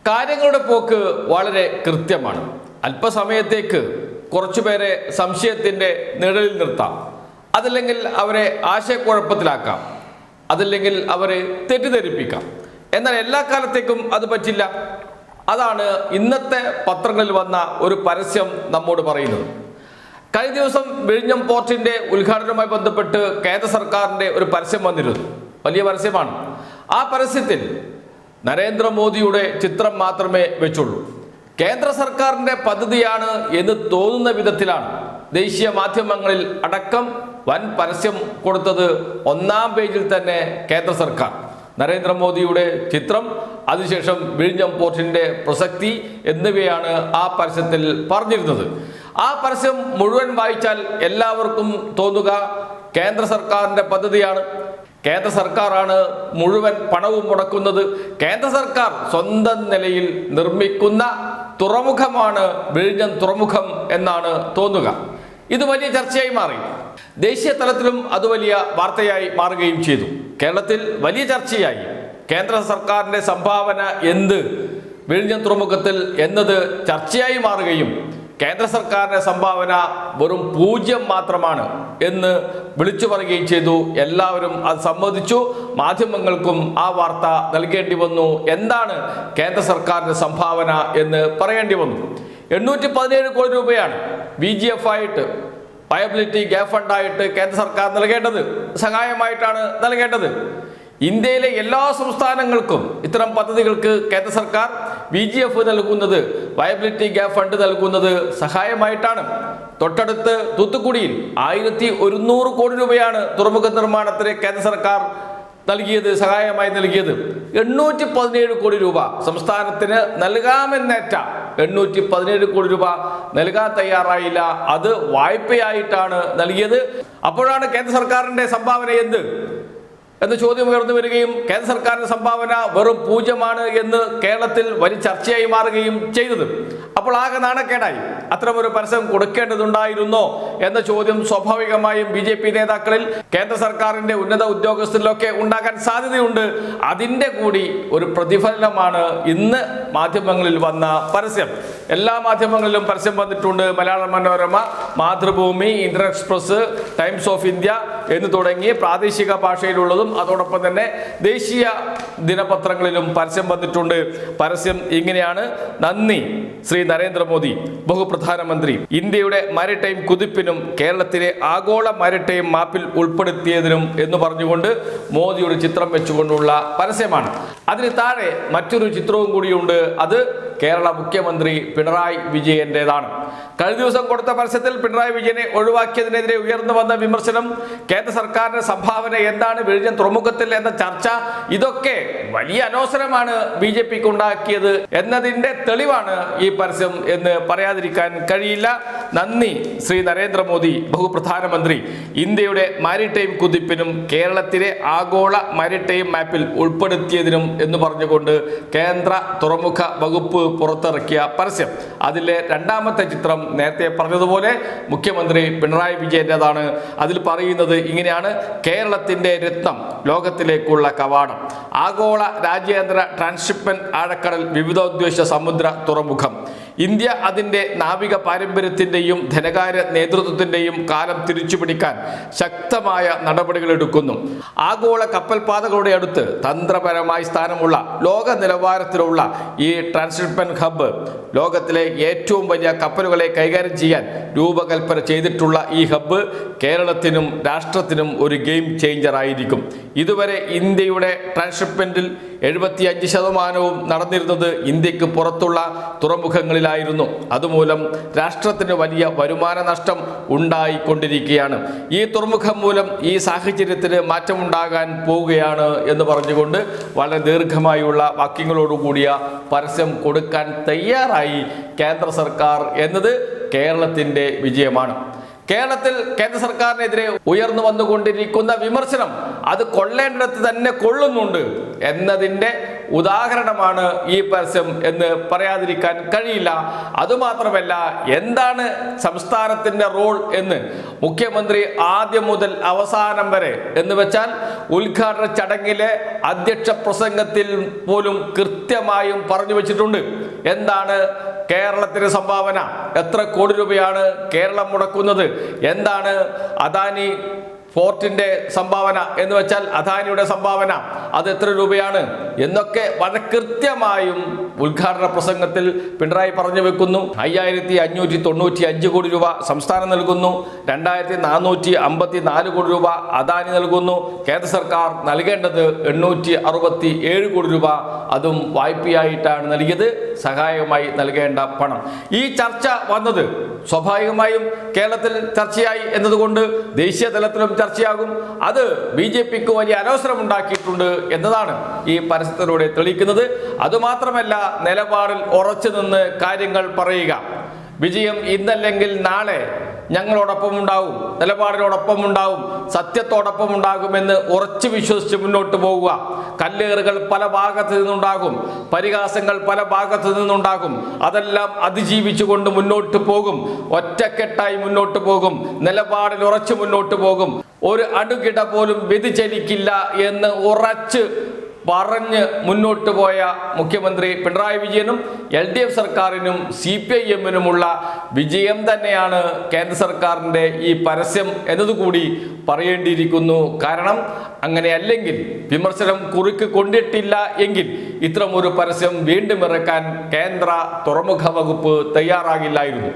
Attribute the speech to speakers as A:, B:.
A: കാര്യങ്ങളുടെ പോക്ക് വളരെ കൃത്യമാണ്. അല്പസമയത്തേക്ക് കുറച്ചുപേരെ സംശയത്തിൻ്റെ നിഴലിൽ നിർത്താം, അതല്ലെങ്കിൽ അവരെ ആശയക്കുഴപ്പത്തിലാക്കാം, അതല്ലെങ്കിൽ അവരെ തെറ്റിദ്ധരിപ്പിക്കാം. എന്നാൽ എല്ലാ കാലത്തേക്കും അത് പറ്റില്ല. അതാണ് ഇന്നത്തെ പത്രങ്ങളിൽ വന്ന ഒരു പരസ്യം നമ്മോട് പറയുന്നത്. കഴിഞ്ഞ ദിവസം വിഴിഞ്ഞം പോർട്ടിന്റെ ഉദ്ഘാടനവുമായി ബന്ധപ്പെട്ട് കേന്ദ്ര സർക്കാരിന്റെ ഒരു പരസ്യം വന്നിരുന്നു. വലിയ പരസ്യമാണ്. ആ പരസ്യത്തിൽ നരേന്ദ്രമോദിയുടെ ചിത്രം മാത്രമേ വെച്ചുള്ളൂ. കേന്ദ്ര സർക്കാരിന്റെ പദ്ധതിയാണ് എന്ന് തോന്നുന്ന വിധത്തിലാണ് ദേശീയ മാധ്യമങ്ങളിൽ അടക്കം വൻ പരസ്യം കൊടുത്തത്. ഒന്നാം പേജിൽ തന്നെ കേന്ദ്ര സർക്കാർ, നരേന്ദ്രമോദിയുടെ ചിത്രം, അതിനുശേഷം വിഴിഞ്ഞം പോർട്ടിന്റെ പ്രസക്തി എന്നിവയാണ് ആ പരസ്യത്തിൽ പറഞ്ഞിരുന്നത്. ആ പരസ്യം മുഴുവൻ വായിച്ചാൽ എല്ലാവർക്കും തോന്നുക കേന്ദ്ര സർക്കാരിന്റെ പദ്ധതിയാണ്, കേന്ദ്ര സർക്കാരാണ് മുഴുവൻ പണവും മുടക്കുന്നത്, കേന്ദ്ര സർക്കാർ സ്വന്തം നിലയിൽ നിർമ്മിക്കുന്ന തുറമുഖമാണ് വിഴിഞ്ഞം തുറമുഖം എന്നാണ് തോന്നുക. ഇത് വലിയ ചർച്ചയായി മാറി. ദേശീയ തലത്തിലും അത് വലിയ വാർത്തയായി മാറുകയും ചെയ്തു. കേരളത്തിൽ വലിയ ചർച്ചയായി. കേന്ദ്ര സർക്കാരിന്റെ സംഭാവന എന്ത് വിഴിഞ്ഞം തുറമുഖത്തിൽ എന്നത് ചർച്ചയായി മാറുകയും കേന്ദ്ര സർക്കാരിന്റെ സംഭാവന വെറും 0 മാത്രമാണ് എന്ന് വിളിച്ചു പറയുകയും ചെയ്തു. എല്ലാവരും അത് സമ്മതിച്ചു. മാധ്യമങ്ങൾക്കും ആ വാർത്ത നൽകേണ്ടി വന്നു. എന്താണ് കേന്ദ്ര സർക്കാരിന്റെ സംഭാവന എന്ന് പറയേണ്ടി വന്നു. 817 കോടി രൂപയാണ് VGF ആയിട്ട്, വയബിലിറ്റി ഗ്യാപ് ഫണ്ടായിട്ട് കേന്ദ്ര സർക്കാർ നൽകേണ്ടത്, സഹായമായിട്ടാണ് നൽകേണ്ടത്. ഇന്ത്യയിലെ എല്ലാ സംസ്ഥാനങ്ങൾക്കും ഇത്തരം പദ്ധതികൾക്ക് കേന്ദ്ര സർക്കാർ VGF നൽകുന്നത്, വയബിലിറ്റി ഗ്യാപ് ഫണ്ട് നൽകുന്നത് സഹായമായിട്ടാണ്. തൊട്ടടുത്ത് തൂത്തുക്കുടിയിൽ 1100 കോടി രൂപയാണ് തുറമുഖ നിർമ്മാണത്തിന് കേന്ദ്ര സർക്കാർ നൽകിയത്, സഹായമായി നൽകിയത്. 817 കോടി രൂപ സംസ്ഥാനത്തിന് നൽകാമെന്നേറ്റ 817 കോടി രൂപ നൽകാൻ തയ്യാറായില്ല. അത് വായ്പയായിട്ടാണ് നൽകിയത്. അപ്പോഴാണ് കേന്ദ്ര സർക്കാരിന്റെ സംഭാവന എന്ത് എന്ന ചോദ്യം ഉയർന്നു വരികയും കേന്ദ്ര സർക്കാരിന്റെ സംഭാവന വെറും 0 എന്ന് കേരളത്തിൽ വലിയ ചർച്ചയായി മാറുകയും ചെയ്തത്. അപ്പോൾ ആകെ നാണക്കേടായി. അത്തരമൊരു പരസ്യം കൊടുക്കേണ്ടതുണ്ടായിരുന്നോ എന്ന ചോദ്യം സ്വാഭാവികമായും BJP നേതാക്കളിൽ, കേന്ദ്ര സർക്കാരിന്റെ ഉന്നത ഉദ്യോഗസ്ഥരിലൊക്കെ ഉണ്ടാകാൻ സാധ്യതയുണ്ട്. അതിൻ്റെ കൂടി ഒരു പ്രതിഫലനമാണ് ഇന്ന് മാധ്യമങ്ങളിൽ വന്ന പരസ്യം. എല്ലാ മാധ്യമങ്ങളിലും പരസ്യം വന്നിട്ടുണ്ട്. Malayala Manorama, Mathrubhumi, Indian express, times of India എന്ന് തുടങ്ങി പ്രാദേശിക ഭാഷയിലുള്ളതും അതോടൊപ്പം തന്നെ ദേശീയ ദിനപത്രങ്ങളിലും പരസ്യം വന്നിട്ടുണ്ട്. പരസ്യം ഇങ്ങനെയാണ്: നന്ദി ശ്രീ നരേന്ദ്രമോദി, ബഹുപ്രധാനമന്ത്രി, ഇന്ത്യയുടെ മാരിടൈം കുതിപ്പിനും കേരളത്തിലെ ആഗോള മാരിടൈം മാപ്പിൽ ഉൾപ്പെടുത്തിയതിനും എന്ന് പറഞ്ഞുകൊണ്ട് മോദിയുടെ ചിത്രം വെച്ചുകൊണ്ടുള്ള പരസ്യമാണ്. അതിന് താഴെ മറ്റൊരു ചിത്രവും കൂടിയുണ്ട്. അത് കേരള മുഖ്യമന്ത്രി പിണറായി വിജയന്റേതാണ്. കഴിഞ്ഞ ദിവസം കൊടുത്ത പരസ്യത്തിൽ പിണറായി വിജയനെ ഒഴിവാക്കിയതിനെതിരെ ഉയർന്നു വന്ന വിമർശനം, കേന്ദ്ര സർക്കാരിന്റെ സംഭാവന എന്താണ് വിഴിഞ്ഞം തുറമുഖത്തിൽ എന്ന ചർച്ച, ഇതൊക്കെ വലിയ അനവസരമാണ് BJPക്ക് ഉണ്ടാക്കിയത് എന്നതിന്റെ തെളിവാണ് ഈ പരസ്യം എന്ന് പറയാതിരിക്കാൻ കഴിയില്ല. നന്ദി ശ്രീ നരേന്ദ്രമോദി, ബഹുപ്രധാനമന്ത്രി, ഇന്ത്യയുടെ മാരിടൈം കുതിപ്പിനും കേരളത്തിലെ ആഗോള മാരിടൈം മാപ്പിൽ ഉൾപ്പെടുത്തിയതിനും എന്ന് പറഞ്ഞുകൊണ്ട് കേന്ദ്ര തുറമുഖ വകുപ്പ് പുറത്തിറക്കിയ പരസ്യം. അതിലെ രണ്ടാമത്തെ ചിത്രം നേരത്തെ പറഞ്ഞതുപോലെ മുഖ്യമന്ത്രി പിണറായി വിജയന്റേതാണ്. അതിൽ പറയുന്നത് ഇങ്ങനെയാണ്: കേരളത്തിന്റെ രത്നം, ലോകത്തിലേക്കുള്ള കവാടം, ആഗോള രാജ്യാന്തര ട്രാൻസ്ഷിപ്മെന്റ് ആഴക്കടൽ വിവിധോദ്ദേശ സമുദ്ര തുറമുഖം. ഇന്ത്യ അതിൻ്റെ നാവിക പാരമ്പര്യത്തിൻ്റെയും ധനകാര്യ നേതൃത്വത്തിൻ്റെയും കാലം തിരിച്ചുപിടിക്കാൻ ശക്തമായ നടപടികൾ എടുക്കുന്നു. ആഗോള കപ്പൽപാതകളുടെ അടുത്ത് തന്ത്രപരമായി സ്ഥാനമുള്ള ലോക നിലവാരത്തിലുള്ള ഈ ട്രാൻസ്ഷിപ്മെന്റ് ഹബ്ബ് ലോകത്തിലെ ഏറ്റവും വലിയ കപ്പലുകളെ കൈകാര്യം ചെയ്യാൻ രൂപകൽപ്പന ചെയ്തിട്ടുള്ള ഈ ഹബ്ബ് കേരളത്തിനും രാഷ്ട്രത്തിനും ഒരു ഗെയിം ചേഞ്ചർ ആയിരിക്കും. ഇതുവരെ ഇന്ത്യയുടെ ട്രാൻസ്ഷിപ്മെന്റിൽ 75% നടന്നിരുന്നത് ഇന്ത്യക്ക് പുറത്തുള്ള തുറമുഖങ്ങളിലായിരുന്നു. അതുമൂലം രാഷ്ട്രത്തിന് വലിയ വരുമാന നഷ്ടം ഉണ്ടായിക്കൊണ്ടിരിക്കുകയാണ്. ഈ തുറമുഖം മൂലം ഈ സാഹചര്യത്തിന് മാറ്റമുണ്ടാകാൻ പോവുകയാണ് എന്ന് പറഞ്ഞുകൊണ്ട് വളരെ ദീർഘമായുള്ള വാക്യങ്ങളോടുകൂടിയ പരസ്യം കൊടുക്കാൻ തയ്യാറായി കേന്ദ്ര സർക്കാർ എന്നത് കേരളത്തിൻ്റെ വിജയമാണ്. കേരളത്തിൽ കേന്ദ്ര സർക്കാരിനെതിരെ ഉയർന്നു വന്നുകൊണ്ടിരിക്കുന്ന വിമർശനം അത് കൊള്ളേണ്ടിടത്ത് തന്നെ കൊള്ളുന്നുണ്ട് എന്നതിൻ്റെ ഉദാഹരണമാണ് ഈ പരസ്യം എന്ന് പറയാതിരിക്കാൻ കഴിയില്ല. അതുമാത്രമല്ല, എന്താണ് സംസ്ഥാനത്തിന്റെ റോൾ എന്ന് മുഖ്യമന്ത്രി ആദ്യം മുതൽ അവസാനം വരെ എന്ന് വെച്ചാൽ ഉദ്ഘാടന ചടങ്ങിലെ അധ്യക്ഷ പ്രസംഗത്തിൽ പോലും കൃത്യമായും പറഞ്ഞു വെച്ചിട്ടുണ്ട്. എന്താണ് കേരളത്തിന് സംഭാവന, എത്ര കോടി രൂപയാണ് കേരളം മുടക്കുന്നത്, എന്താണ് അദാനി ഫോർട്ടിന്റെ സംഭാവന എന്ന് വെച്ചാൽ അദാനിയുടെ സംഭാവന അത് എത്ര രൂപയാണ് എന്നൊക്കെ വളരെ കൃത്യമായും ഉദ്ഘാടന പ്രസംഗത്തിൽ പിണറായി പറഞ്ഞു വെക്കുന്നു. 5595 കോടി രൂപ സംസ്ഥാനം നൽകുന്നു, 2454 കോടി രൂപ അദാനി നൽകുന്നു. കേന്ദ്ര സർക്കാർ നൽകേണ്ടത് 867 കോടി രൂപ, അതും വായ്പയായിട്ടാണ് നൽകിയത്, സഹായമായി നൽകേണ്ട പണം. ഈ ചർച്ച വന്നത് സ്വാഭാവികമായും കേരളത്തിൽ ചർച്ചയായി എന്നതുകൊണ്ട് ദേശീയ തലത്തിലും ചർച്ചയാകും. അത് BJPക്ക് വലിയ അനവസരമുണ്ടാക്കിയിട്ടുണ്ട് എന്നതാണ് ഈ പരസ്യത്തിലൂടെ തെളിയിക്കുന്നത്. അതുമാത്രമല്ല, നിലപാടിൽ ഉറച്ചു നിന്ന് കാര്യങ്ങൾ പറയുക. വിജയം ഇന്നല്ലെങ്കിൽ നാളെ ഞങ്ങളോടൊപ്പം ഉണ്ടാവും, നിലപാടിനോടൊപ്പം ഉണ്ടാവും, സത്യത്തോടൊപ്പം ഉണ്ടാകുമെന്ന് ഉറച്ചു വിശ്വസിച്ച് മുന്നോട്ട് പോവുക. കല്ലേറുകൾ പല ഭാഗത്തു നിന്നുണ്ടാകും, പരിഹാസങ്ങൾ പല ഭാഗത്തു നിന്നുണ്ടാകും, അതെല്ലാം അതിജീവിച്ചുകൊണ്ട് മുന്നോട്ട് പോകും. ഒറ്റക്കെട്ടായി മുന്നോട്ട് പോകും, നിലപാടിൽ ഉറച്ചു മുന്നോട്ട് പോകും. ഒരു അണുകിട പോലും വ്യതിചലിക്കില്ല എന്ന് ഉറച്ച് പറഞ്ഞ് മുന്നോട്ട് പോയ മുഖ്യമന്ത്രി പിണറായി വിജയനും LDF സർക്കാരിനും CPIM-നുമുള്ള വിജയം തന്നെയാണ് കേന്ദ്ര സർക്കാരിൻ്റെ ഈ പരസ്യം എന്നതുകൂടി പറയേണ്ടിയിരിക്കുന്നു. കാരണം അങ്ങനെയല്ലെങ്കിൽ, വിമർശനം കുറുക്ക് കൊണ്ടിട്ടില്ല എങ്കിൽ ഇത്തരമൊരു പരസ്യം വീണ്ടും ഇറക്കാൻ കേന്ദ്ര തുറമുഖ വകുപ്പ് തയ്യാറാകില്ലായിരുന്നു.